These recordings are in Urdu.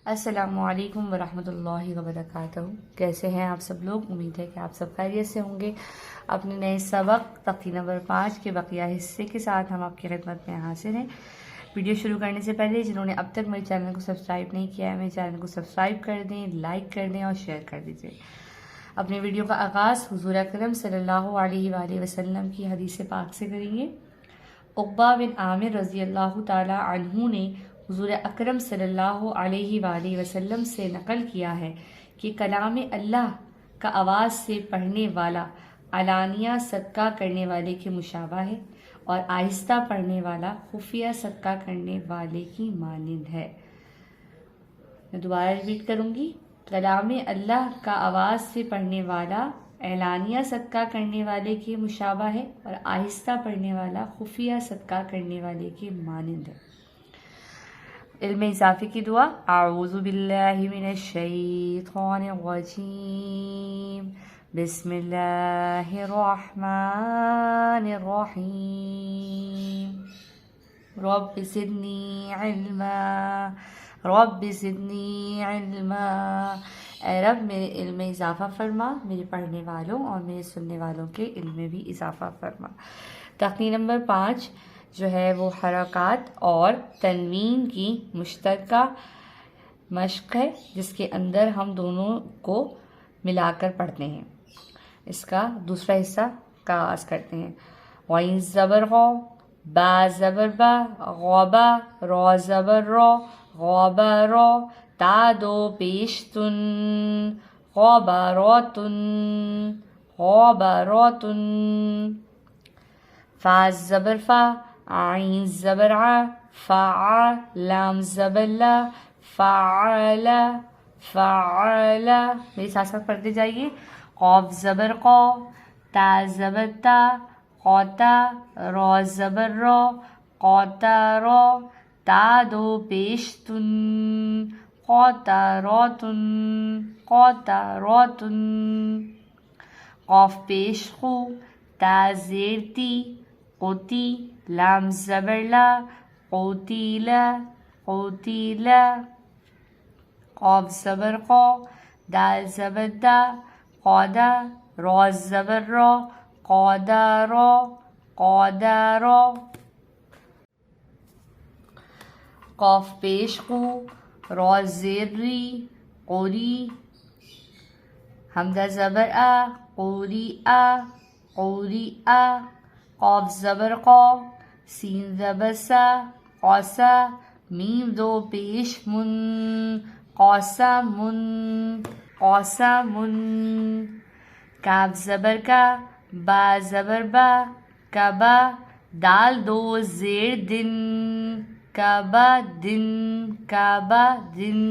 السلام علیکم ورحمۃ اللہ وبرکاتہ۔ کیسے ہیں آپ سب لوگ؟ امید ہے کہ آپ سب خیریت سے ہوں گے۔ اپنے نئے سبق تختی نمبر 5 کے بقیہ حصے کے ساتھ ہم آپ کی خدمت میں حاضر ہیں۔ ویڈیو شروع کرنے سے پہلے جنہوں نے اب تک میرے چینل کو سبسکرائب نہیں کیا ہے، میرے چینل کو سبسکرائب کر دیں، لائک کر دیں اور شیئر کر دیجیے۔ اپنے ویڈیو کا آغاز حضور اکرم صلی اللہ علیہ وآلہ وسلم کی حدیث پاک سے کریں گے۔ عقبہ بن عامر رضی اللہ تعالی عنہ نے حضور اکرم صلی اللہ علیہ وآلہ وسلم سے نقل کیا ہے کہ کلام اللہ کا آواز سے پڑھنے والا علانیہ صدقہ کرنے والے کے مشابہ ہے، اور آہستہ پڑھنے والا خفیہ صدقہ کرنے والے کی مانند ہے۔ میں دوبارہ ریپیٹ کروں گی۔ کلام اللہ کا آواز سے پڑھنے والا اعلانیہ صدقہ کرنے والے کے مشابہ ہے، اور آہستہ پڑھنے والا خفیہ صدقہ کرنے والے کے مانند ہے۔ علم اضافی کی دعا۔ اعوذ باللہ من الشیطان الرجیم، بسم اللہ الرحمن الرحیم، رب زدنی علما، رب زدنی علما۔ اے رب میرے علم میں اضافہ فرما، میرے پڑھنے والوں اور میرے سننے والوں کے علم میں بھی اضافہ فرما۔ تختی نمبر 5 جو ہے وہ حرکات اور تنوین کی مشترکہ مشق ہے، جس کے اندر ہم دونوں کو ملا کر پڑھتے ہیں۔ اس کا دوسرا حصہ کا آغاز کرتے ہیں۔ غین زبر غو، با زبر با، غوبا، رو زبر رو، غوبا رو، تا دو پیش تن، غوبا روتن، غوبا روتن، فا زبر فا، عین زبر ع، فع، لام زبر لا، فعل، فعل۔ میرے ساتھ ساتھ پڑھتے جائیے۔ قاف زبر قو، تا زبر تا، قوتا، رو زبر رو، قوتا رو، تا دو پیش تن، قوتا روتن، قوتا روتن، قاف پیش خو، تا زیر تی، قوتی، لام زبر لا، قوتیلا، قوتیلا، قاف زبر قو، دال زبر دا، قودا، رو زبر رو، قودا رو، قودا رو، قاف پیش قو، رو زیر ری، قوری، حمزہ زبر آ، قوری آ، قوری آ، قاف زبر قو، سین زبر سا، قوسا، میم دو پیش من، قوسا من، قوسا من، کاف زبر کا، با زبر با، کبا، دال دو زیر دن، کبا دن، کبا دن،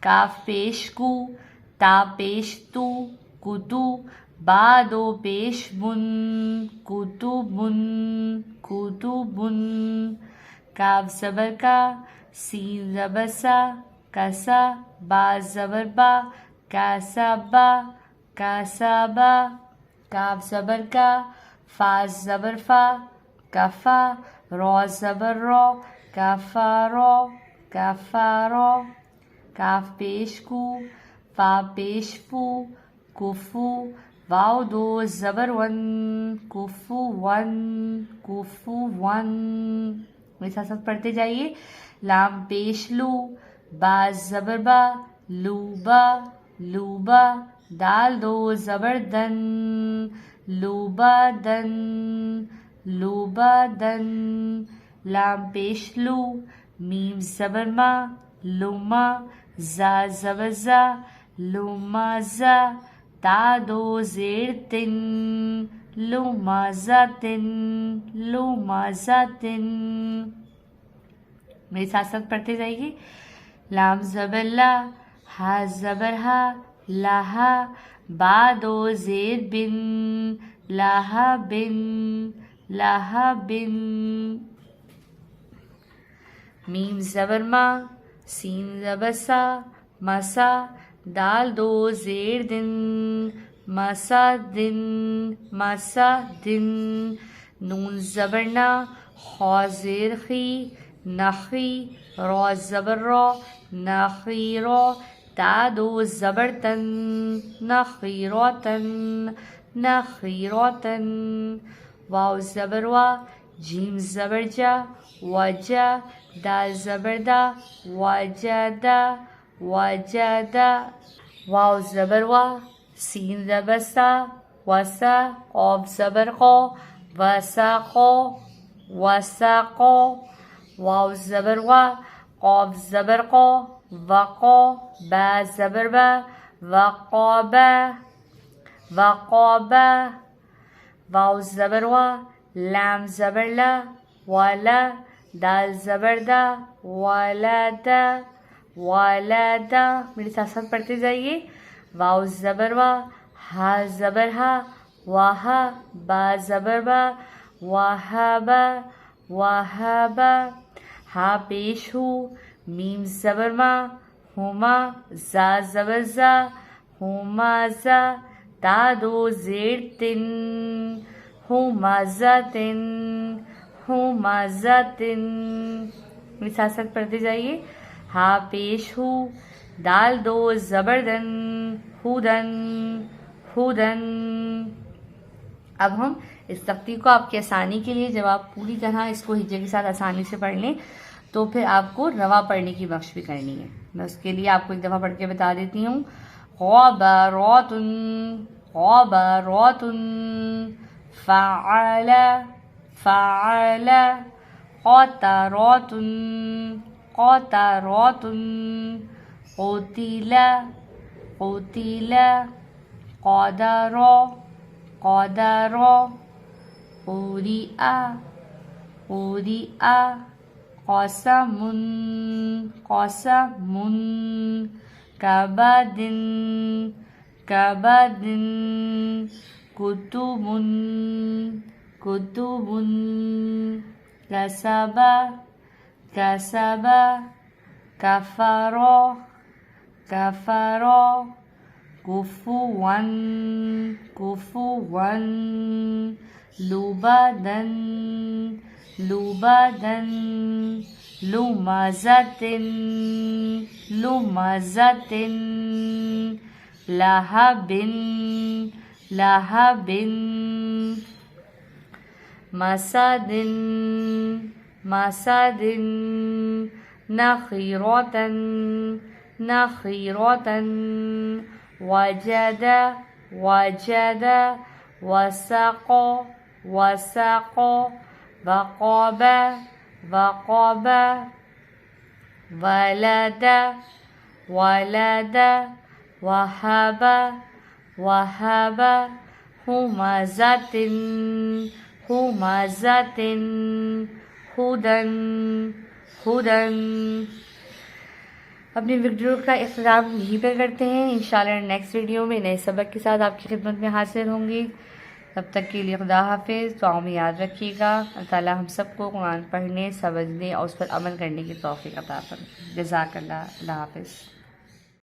کاف پیش کو، تا پیش تو، کتو، با دو پیش بن، کتبن، کتبن، کاف زبر کا، سین زبر سا، کسا، با زبر با، کاسبا، کاسبا، کاف زبر کا، فا زبر فا، کفا، رو زبر رو، کفارو، کفارو، کاف پیش کو، فا پیش فو، کفو، واو دو زبر ون، کفو ون، کفو ون۔ میرے ساتھ ساتھ پڑھتے جائیے۔ لام پیش لو، با زبر با، لوبا، لوبا، دال دو زبر دن، لوبا دن، لوبا دن، لام پیش لو، میم زبر ما، لما، زا زبر زا، لما زا، تا دو زیر تن، لما زاتن، لما زاتن۔ میرے ساتھ ساتھ پڑھتے جائیے۔ لام زبر لا، ہا زبر ہا، لاہا، با دو زیر بن، لاہا بن، لاہا بن، میم زبر ما، سین زبر سا، مسا، دال دو زیر دن، مسا دن، مسا دن، نون زبر نا، خا زیر خی، نخی، رو زبر رو، نخیرو، تا دو زبر تن، نخیروتن، نخیروتن، واو زبر وا، جیم زبر جا، وجا، دال زبر دا، وجدا، وجدا، واو زبر وا، سین زبر سا، وسا، قاف زبر قو، وساقو، وساقو، واو زبر وا، قاف زبر قو، وقو، با زبر با، وقابا، وقابا، واو زبر وا، لام زبر لا، ولا، دال زبر دا، ولدا، ولدا، میرے ساتھ ساتھ پڑھتے جائیے. واو زبر وا، ہا زبر ہا، واہا، با زبر با، وہابا، وہابا، ہا پیش ہو، میم زبر ما، ہما، زا زبر زا، ہما زا، تا دو زیر تن، ہما زاتن، ہما زاتن، میرے ساتھ ساتھ پڑھتے جائیے. ہا پیش ہو، دال دو زبردن، ہودن، ہودن. اب ہم اس تختی کو آپ کی آسانی کے لیے، جب آپ پوری طرح اس کو ہجے کے ساتھ آسانی سے پڑھ لیں تو پھر آپ کو روا پڑھنے کی بخش بھی کرنی ہے. میں اس کے لیے آپ کو ایک دفعہ پڑھ کے بتا دیتی ہوں. غبراتن، غبراتن، فعل، فعل، قطراتن، قطراتن، قتل، قتل، قدر، قدر، قرئ، قرئ، قسم، قسم، کبد، کبد، کتب، کتب، کسب، کسب، کفر، کفر، کفوا، کفوا، لبدن، لبدن، لمزة، لمزة، لهب، لهب، مسد، مسد، نخيرة، نخيرة، وجد، وجد، وسق، وسق، وقاب، وقاب، ولد، ولد، وهب، وهب، همزة، همزة، هدى، هدى. اپنی ویڈیو کا اختتام یہیں پہ کرتے ہیں. انشاءاللہ نیکسٹ ویڈیو میں نئے سبق کے ساتھ آپ کی خدمت میں حاضر ہوں گی. تب تک کے لیے خدا حافظ. دعاؤں میں یاد رکھیے گا. اللہ تعالیٰ ہم سب کو قرآن پڑھنے، سمجھنے اور اس پر عمل کرنے کی توفیق عطا فرمائے. جزاک اللہ. اللہ حافظ.